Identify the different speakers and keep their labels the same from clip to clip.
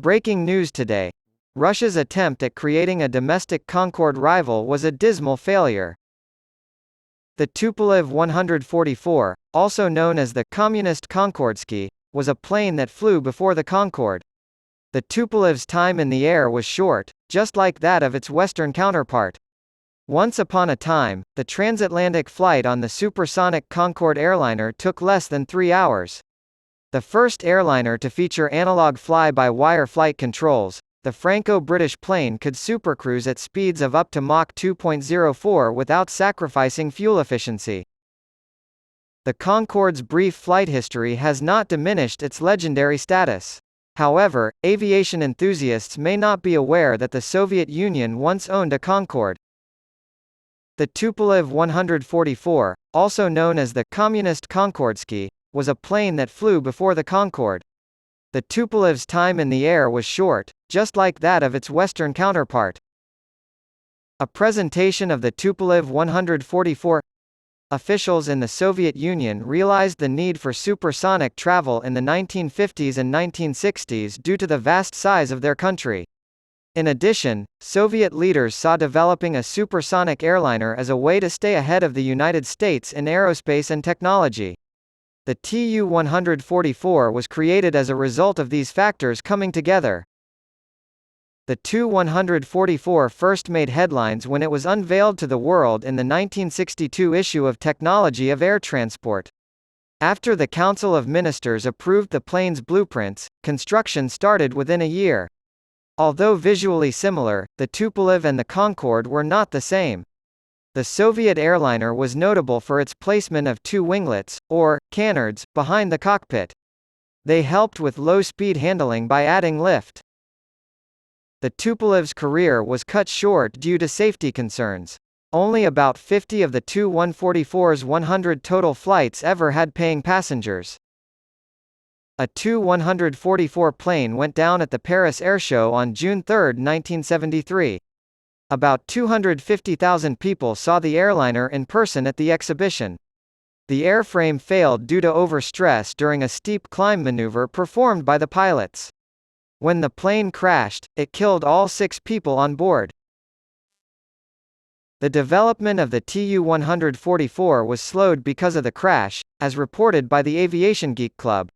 Speaker 1: Breaking news today. Russia's attempt at creating a domestic Concorde rival was a dismal failure. The Tupolev 144, also known as the Communist Concordski, was a plane that flew before the Concorde. The Tupolev's time in the air was short, just like that of its Western counterpart. Once upon a time, the transatlantic flight on the supersonic Concorde airliner took less than 3 hours. The first airliner to feature analog fly-by-wire flight controls, the Franco-British plane could supercruise at speeds of up to Mach 2.04 without sacrificing fuel efficiency. The Concorde's brief flight history has not diminished its legendary status. However, aviation enthusiasts may not be aware that the Soviet Union once owned a Concorde. The Tupolev 144, also known as the Communist Concordski, was a plane that flew before the Concorde. The Tupolev's time in the air was short, just like that of its Western counterpart. A presentation of the Tupolev 144. Officials in the Soviet Union realized the need for supersonic travel in the 1950s and 1960s due to the vast size of their country. In addition, Soviet leaders saw developing a supersonic airliner as a way to stay ahead of the United States in aerospace and technology. The Tu-144 was created as a result of these factors coming together. The Tu-144 first made headlines when it was unveiled to the world in the 1962 issue of Technology of Air Transport. After the Council of Ministers approved the plane's blueprints, construction started within a year. Although visually similar, the Tupolev and the Concorde were not the same. The Soviet airliner was notable for its placement of two winglets, or canards, behind the cockpit. They helped with low-speed handling by adding lift. The Tupolev's career was cut short due to safety concerns. Only about 50 of the Tu-144's 100 total flights ever had paying passengers. A Tu-144 plane went down at the Paris Air Show on June 3, 1973. About 250,000 people saw the airliner in person at the exhibition. The airframe failed due to overstress during a steep climb maneuver performed by the pilots. When the plane crashed, it killed all 6 people on board. The development of the Tu-144 was slowed because of the crash, as reported by the Aviation Geek Club.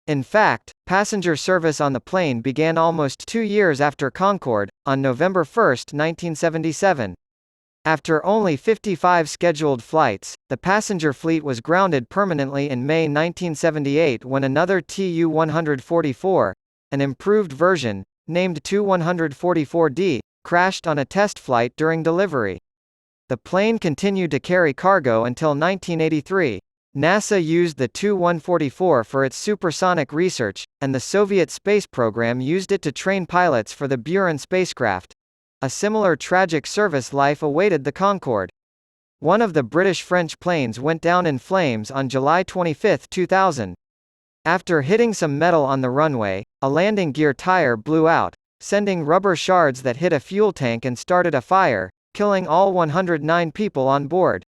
Speaker 1: In fact, passenger service on the plane began almost 2 years after Concorde, on November 1, 1977. After only 55 scheduled flights, the passenger fleet was grounded permanently in May 1978 when another Tu-144, an improved version, named Tu-144D, crashed on a test flight during delivery. The plane continued to carry cargo until 1983. NASA used the Tu-144 for its supersonic research, and the Soviet space program used it to train pilots for the Buran spacecraft. A similar tragic service life awaited the Concorde. One of the British-French planes went down in flames on July 25, 2000. After hitting some metal on the runway, a landing gear tire blew out, sending rubber shards that hit a fuel tank and started a fire, killing all 109 people on board.